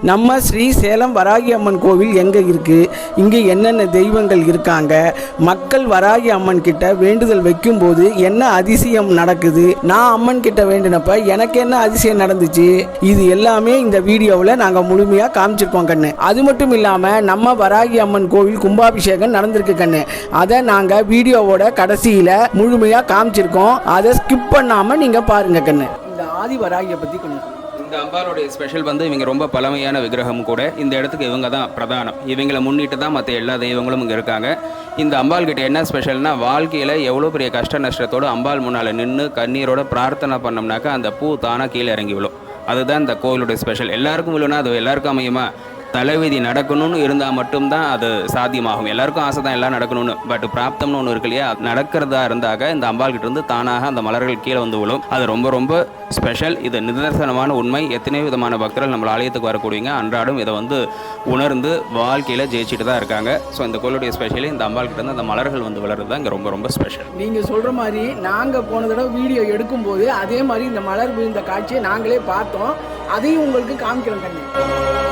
நம்ம ஸ்ரீ சேலம் வராகி அம்மன் கோவில் எங்கே இருக்குது, இங்கே என்னென்ன தெய்வங்கள் இருக்காங்க, மக்கள் வராகி அம்மன் கிட்ட வேண்டுதல் வைக்கும்போது என்ன அதிசயம் நடக்குது, நான் அம்மன் கிட்ட வேண்டினப்ப எனக்கு என்ன அதிசயம் நடந்துச்சு, இது எல்லாமே இந்த வீடியோவில் நாங்கள் முழுமையாக காமிச்சிருக்கோம் கண்ணு. அது மட்டும் இல்லாமல் நம்ம வராகி அம்மன் கோவில் கும்பாபிஷேகம் நடந்திருக்கு கண்ணு. அதை நாங்கள் வீடியோவோட கடைசியில் முழுமையாக காமிச்சிருக்கோம். அதை ஸ்கிப் பண்ணாமல் நீங்கள் பாருங்க கண்ணு. இந்த ஆதி வராகியை பற்றி கொஞ்சம். இந்த அம்பாலோடைய ஸ்பெஷல் இவங்க ரொம்ப பழமையான விக்கிரகம் கூட. இந்த இடத்துக்கு இவங்க தான் பிரதானம். இவங்களை முன்னிட்டு தான் மற்ற எல்லா தெய்வங்களும் இங்கே இருக்காங்க. இந்த அம்பாள் கிட்ட என்ன ஸ்பெஷல்னா, வாழ்க்கையில் எவ்வளோ பெரிய கஷ்ட நஷ்டத்தோடு அம்பாள் முன்னால் நின்று கண்ணீரோட பிரார்த்தனை பண்ணோம்னாக்கா அந்த பூ தானாக கீழே இறங்கி விழும். அதுதான் இந்த கோவிலுடைய ஸ்பெஷல். எல்லாருக்கும் விழுனா அது எல்லாருக்கும் அமையுமா? தலைவிதி நடக்கணும்னு இருந்தால் மட்டும்தான் அது சாத்தியமாகும். எல்லாருக்கும் ஆசை தான் எல்லாம் நடக்கணும்னு. பட் பிராப்தம்னு ஒன்று இருக்கு இல்லையா, நடக்கிறதா இருந்தாக இந்த அம்பாள் கிட்ட இருந்து தானாக அந்த மலர்கள் கீழே வந்து விழும். அது ரொம்ப ரொம்ப ஸ்பெஷல். இது நிதர்சனமான உண்மை. எத்தனை விதமான பக்தர்கள் நம்ம ஆலயத்துக்கு வரக்கூடியங்க அன்றாடம் இதை உணர்ந்து வாழ்க்கையில் ஜெயிச்சுட்டு தான் இருக்காங்க. ஸோ இந்த கோயிலுடைய ஸ்பெஷலி இந்த அம்பாள் கிட்ட இருந்து அந்த மலர்கள் வளருது தான் இங்கே ரொம்ப ரொம்ப ஸ்பெஷல். நீங்கள் சொல்கிற மாதிரி நாங்கள் போன தடவை வீடியோ எடுக்கும்போது அதே மாதிரி இந்த மலர் விழுந்த காட்சியை நாங்களே பார்த்தோம். அதையும் உங்களுக்கு காமிக்கிறோம் கண்ணு.